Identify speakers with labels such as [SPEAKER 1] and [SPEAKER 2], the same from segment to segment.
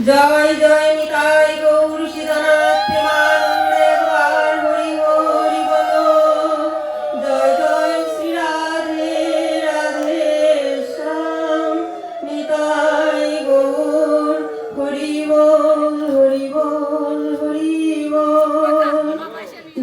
[SPEAKER 1] জয় জয় নিতাই গৌর সীতানাথ প্রেমানন্দে একবার হরি হরি বলো। জয় জয় শ্রী রাধে রাধে শ্যাম নিতাই গৌর হরি বল হরি বল হরি বল।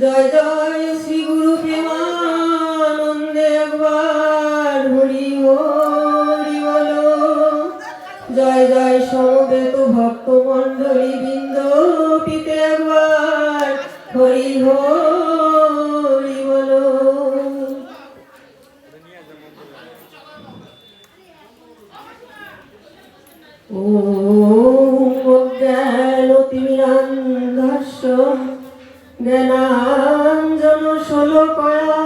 [SPEAKER 1] জয় জয় শ্রী গুরু প্রেমানন্দে একবার হরি হরি বলো। জয় জয় সমবেত ভক্ত মন্ডলী বৃন্দ পিতে একবার হরি হরি বলো। ওম অজ্ঞানতিমিরান্ধস্য জ্ঞানাঞ্জন শলাকয়া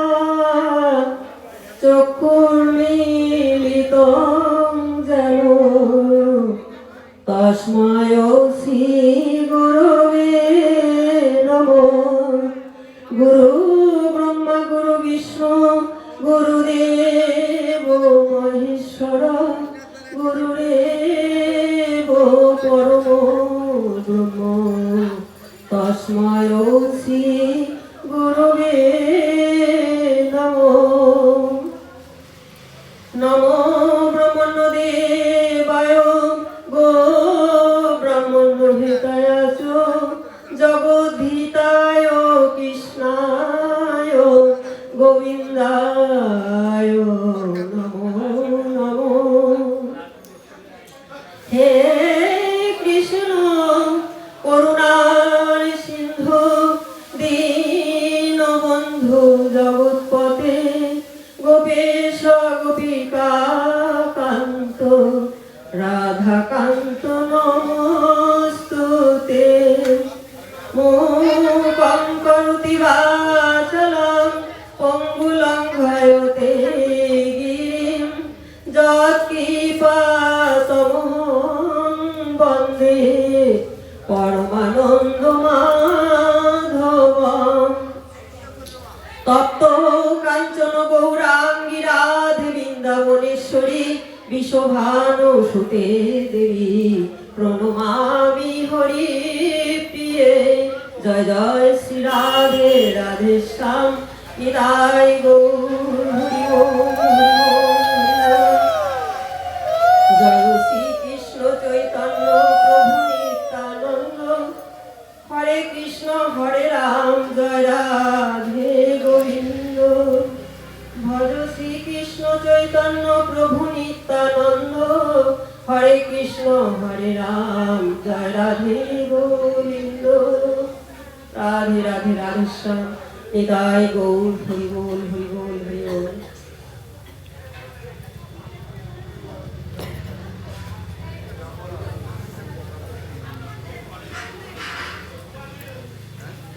[SPEAKER 1] চক্ষুর্মিলিতং যেন তস্মৈ শ্রী গুরবে নমঃ। গুরু ব্রহ্মা গুরু বিষ্ণু গুরুদেব মহেশ্বর গুরুদেব পরম ব্রহ্ম তস্মৈ শ্রী গুরবে নমঃ। নমো ব্রহ্মণ্যদেবায় গো ব্রহ্মণ্যহিতায় চ জগদ্ধিতায় কৃষ্ণায় গোবিন্দায় নমো নমো। হে কৃষ্ণ করুণার সিন্ধু দীনবন্ধু জগৎপতে গোপেশ গোপিকা কান্ত রাধাকান্ত নমস্তুতে। মূকং করোতি বাচালং পঙ্গুলঙ্ঘয়তে গিরিম যৎকৃপাতমহং বন্দে পরমানন্দ মাধবম। তপ্ত কাঞ্চন গৌরাঙ্গী রাধে বৃন্দাবনেশ্বরী বিশ্বভানুসুতে দেবী প্রণমামি হরি প্রিয়ে। জয় জয় শ্রী রাধে রাধে শ্যাম নিতাই গৌর হরি ওম হরি ওম। জয় শ্রী কৃষ্ণ চৈতন্য প্রভু নিত্যানন্দ হরে কৃষ্ণ হরে রাম জয় রাধে গোবিন্দ। ভজ শ্রী কৃষ্ণ চৈতন্য প্রভু নিত্যানন্দ হরে কৃষ্ণ হরে রাম জয় রাধে গোবিন্দ। রাধে রাধে রাধে শ্যাম নিতাই গৌর হরি বল হরি বল হরি বল।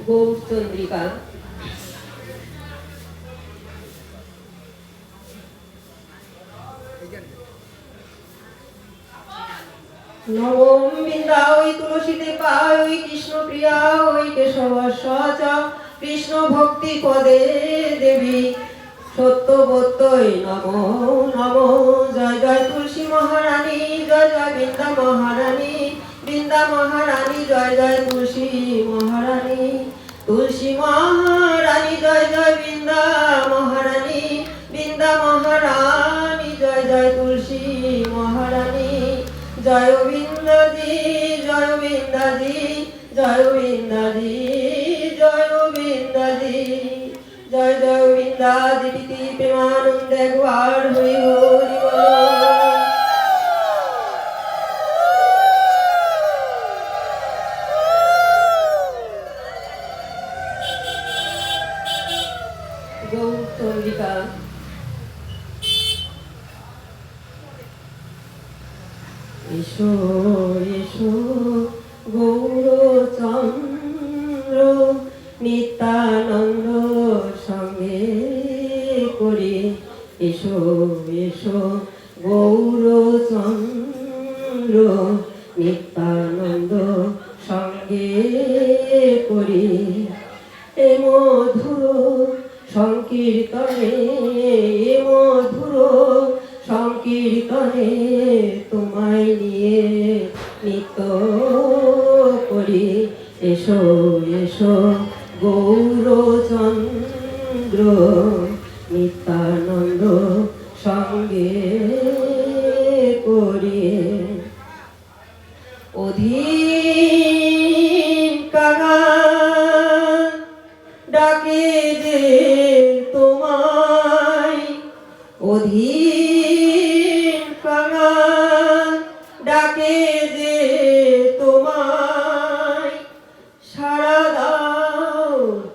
[SPEAKER 1] গৌরচন্দ্রিকা। নবম বৃন্দা ওই তুলসীতে পায় ওই কৃষ্ণ প্রিয়া ওই কেশব সচ কৃষ্ণ ভক্তি পদে দেবী সত্যবত্যই নমো নমো। জয় জয় তুলসী মহারানী জয় জয় বৃন্দা মহারানী বৃন্দা মহারানী জয় জয় তুলসী মহারানী তুলসী মহারানী জয় জয় বৃন্দা মহারানী বৃন্দা মহারানী জয় জয় তুলসী মহারানী। জয় বৃন্দাজি জয় বৃন্দাজি জয় বৃন্দাজি জয় বৃন্দাজি জয় জয় বৃন্দাজি প্রীতি প্রেমানন্দে একবার হরি হরি বলো। গৌরচন্দ্রিকা। এসো এসো গৌরচন্দ্র নিত্যানন্দ সঙ্গে করি। এসো এসো গৌরচন্দ্র নিত্যানন্দ সঙ্গে করি। এ মধুর সংকীর্তনে এ মধুর সংকীর্তনে তোমায় নিয়ে নিত্য অধীন কাঙাল ডাকে যে তোমায়, সাড়া দাও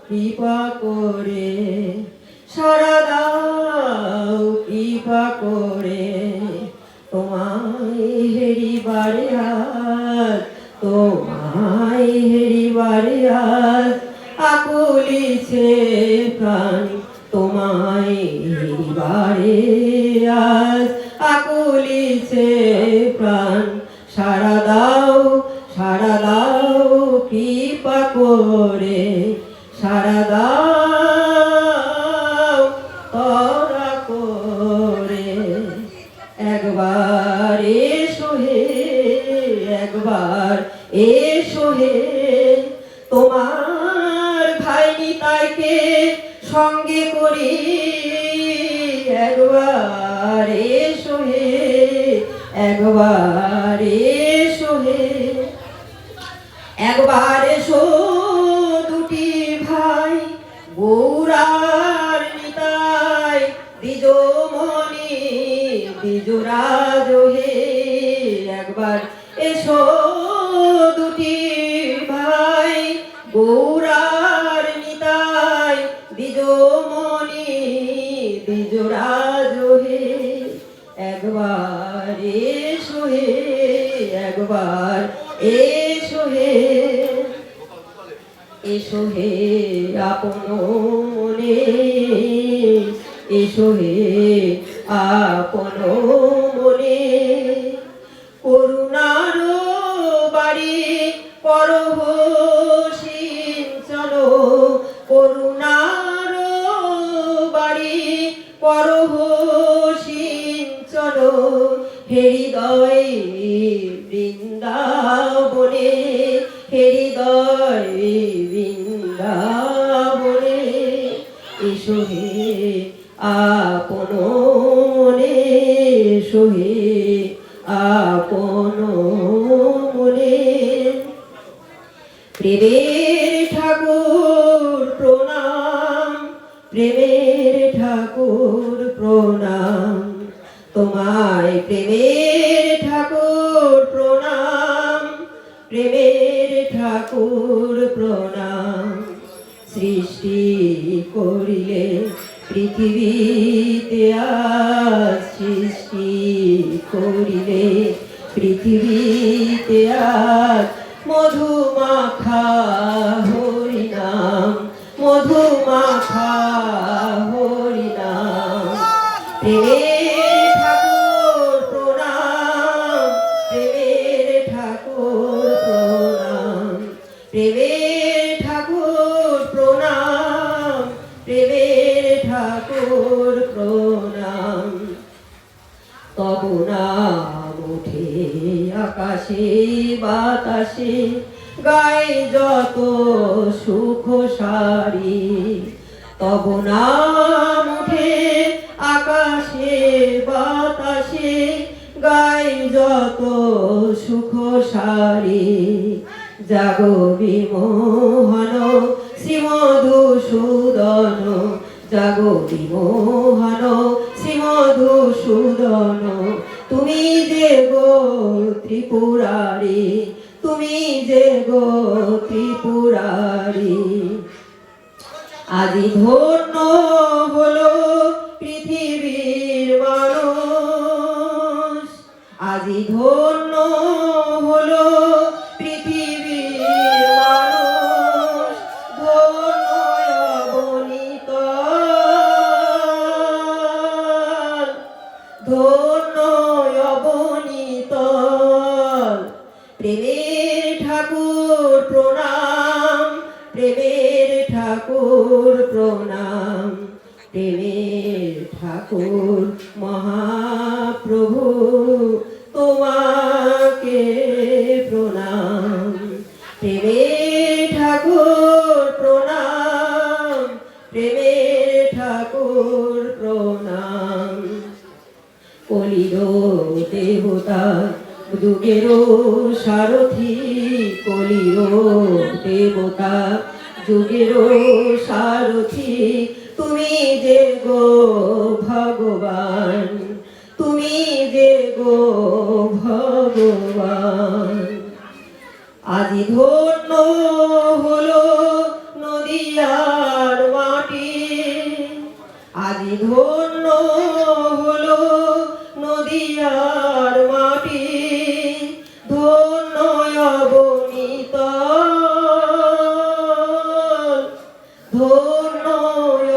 [SPEAKER 1] কৃপা করে, সাড়া দাও কৃপা করে, তোমায় হেরিবারে আজ, তোমায় হেরিবারে আজ আকুলিছে প্রাণ, তোমায় হেরিবারে আজ আকুলিছে প্রাণ, সাড়া দাও কৃপা করে, সাড়া দাও তরা করে, একবার এসো হে, একবার এসো হে, তোমার ভাই নিতাইকে সঙ্গে করি, একবার এসো হে, একবার এসো হে, একবার এসো দুটি ভাই গৌরার নিতাই, দ্বিজমণি দ্বিজরাজ হে, একবার এসো দুটি ভাই গৌরার নিতাই, দ্বিজমণি দ্বিজরাজ হে, একবার এসো হে, একবার এসো হে, এসো হে আপন মনে, এসো হে আপন মনে, করুণার বাড়ি করহ সিঞ্চন, করুণার বাড়ি করহ সিঞ্চন, হৃদয় বৃন্দাবনে, হৃদয় বৃন্দাবনে, এসো হে আপন মনে, এসো হে আপন মনে, প্রেমের ঠাকুর প্রণাম, প্রেমের ঠাকুর প্রণাম, তোমায় প্রেমের ঠাকুর প্রণাম, প্রেমের ঠাকুর প্রণাম, সৃষ্টি করিলে পৃথিবীতে আজ, সৃষ্টি করিলে পৃথিবীতে আজ, মধুমাখা হরিনাম, মধুমাখা হরিনাম, প্রেমের ঠাকুর প্রণাম, প্রেমের ঠাকুর প্রণাম, প্রেমের ঠাকুর প্রণাম, প্রেমের ঠাকুর প্রণাম, তব নাম ওঠে আকাশে বাতাসে, গায়ে যত সুখ সারি, তব নাম ওঠে আকাশে বাতাসে, গায়ে যত সুখ সারি, জাগো বিমোহন শ্রীমধুসূদন, জাগো বিমোহন শ্রীমধুসূদন, তুমি যে গো ত্রিপুরারি, তুমি যে গো ত্রিপুরারি, আজি ধন্য হলো পৃথিবীর মানুষ, আজি ধন্য হলো পৃথিবীর মানুষ, ধন্য অবনীত, ধন্য অবনীত, প্রেমের ঠাকুর প্রণাম, প্রেমের ঠাকুর প্রণাম, প্রেমের ঠাকুর মহাপ্রভু তোমাকে প্রণাম, প্রেমের ঠাকুর প্রণাম, প্রেমের ঠাকুর প্রণাম, কলির দেবতা যুগের সারথি, কলির দেবতা যুগেরও সারথি তুমি যে গো ভগবান, তুমি যে গো ভগবান। আজি ধন্য হলো নদিয়ার মাটি, আজি ধন্য হলো নদিয়ার মাটি, ধন্য অবনীত, ধন্য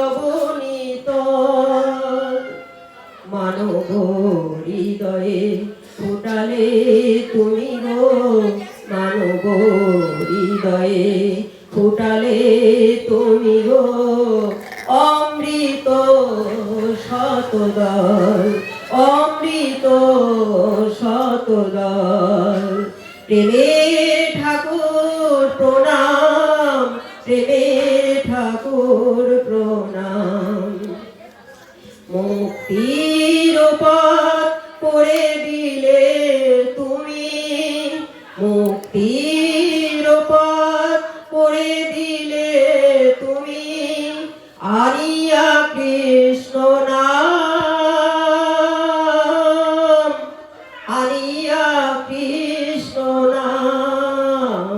[SPEAKER 1] অবনীত। মানব হৃদয়ে ফোটালে তুমি গো, মানব হৃদয়ে ফোটালে তুমি গো অমৃত শতদল, অমৃত শতদল। প্রেমের ঠাকুর প্রণাম, প্রেমের ঠাকুর প্রণাম। মুক্তির পথ করে দিলে তুমি, মুক্তির পথ করে দিলে তুমি, আনিয়া কৃষ্ণ নাম, আনিয়া কৃষ্ণ নাম।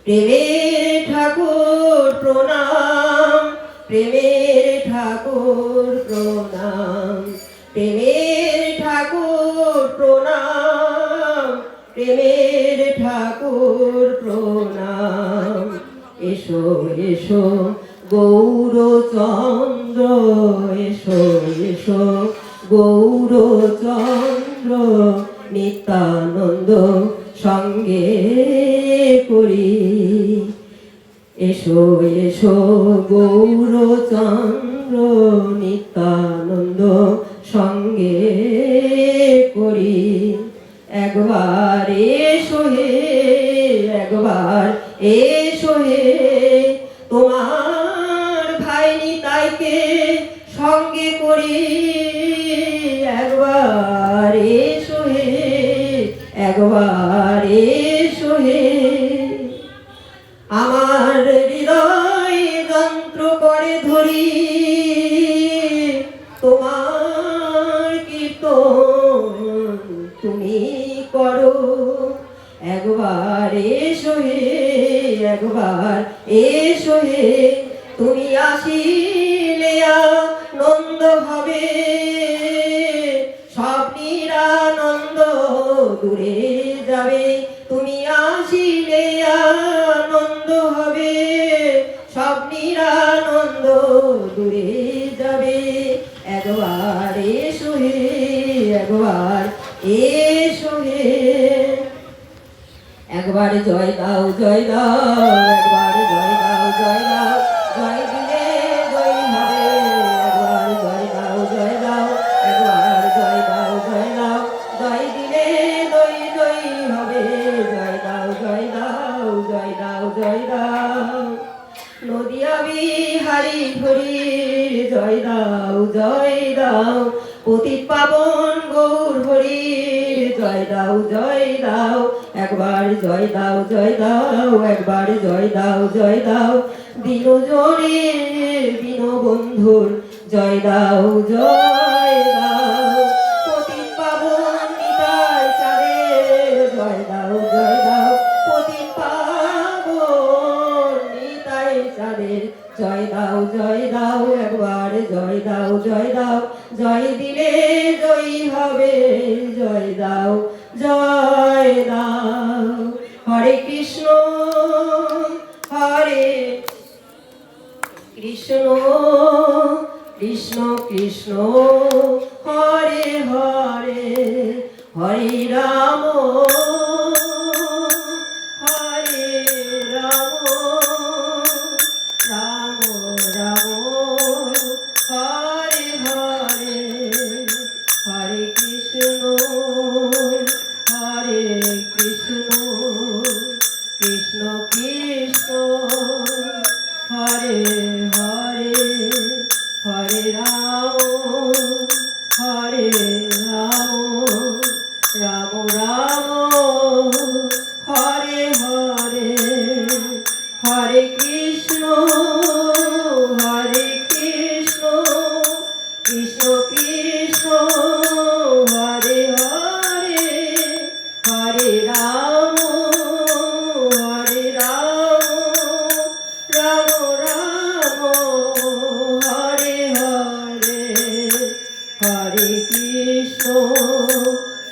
[SPEAKER 1] প্রেমের ঠাকুর প্রণাম, প্রেমের ঠাকুর প্রণাম, প্রেমের ঠাকুর প্রণাম, প্রেমের ঠাকুর প্রণাম। এসো এসো গৌরচন্দ্র, এসো এসো গৌরচন্দ্র, নিত্যানন্দ সঙ্গে করি। এসো এসো গৌরচন্দ্র, নিত্যানন্দ সঙ্গে করি। একবার এসো হে, একবার এসো হে, তোমার ভাই নিতাইকে সঙ্গে করি। একবার এসো হে, একবার এসো হে। আমার হৃদয় যন্ত্র করে ধরি, তোমার কীর্তন তুমি করো। একবার এসো হে, একবার এসো হে, তুমি আসিলে আনন্দ হবে, সব নিরানন্দ দূরে যাবে। তুমি আসিলে আনন্দ হবে, সব নিরানন্দ দূরে যাবে। একবার এসো হে, একবার এসো হে। একবার জয় দাও, জয় দাও, একবার জয় দাও, জয় দাও, জয় দিলে জয় হবে। একবার জয় দাও, জয় দাও, একবার জয় দাও, জয় দাও, জয় দিলে জয় জয় হবে। জয় দাও, জয় দাও, জয় দাও, জয় দাও। নদিয়া বিহারী হরির জয় দাও, জয় দাও, পতিত পাবন গৌর হরির জয় দাও, জয় দাও। একবার জয় দাও, জয় দাও, একবার জয় দাও, জয় দাও, দীনজনের দীনবন্ধুর জয় দাও, জয় দাও। পতিত পাবন নিতাই চাঁদের জয় দাও, জয় দাও, পতিত পাবন নিতাই চাঁদের জয় দাও, জয় দাও। একবার জয় দাও, জয় দাও, জয় দিলে জয় হবে। জয় দাও, জয় দাও। হরে কৃষ্ণ, হরে কৃষ্ণ, কৃষ্ণ কৃষ্ণ হরে হরে, হরে রাম, হরে রাম, রাম রাম, হরে হরে। হরে কৃষ্ণ, হরে কৃষ্ণ, কৃষ্ণ কৃষ্ণ হরে হরে, হরে রাম, হরে রাম, রাম রাম, হরে হরে। হরে কৃষ্ণ,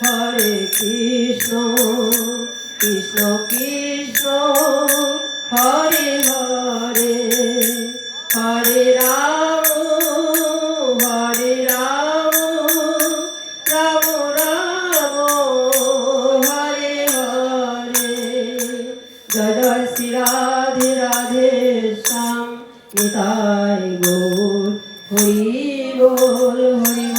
[SPEAKER 1] হরে কৃষ্ণ কৃষ্ণ কৃষ্ণ হরে হরে হরে রাম রাম রাম হরে হরে জয় জয় শ্রী রাধে রাধে শ্যাম নিতাই গৌর হরি বল হরি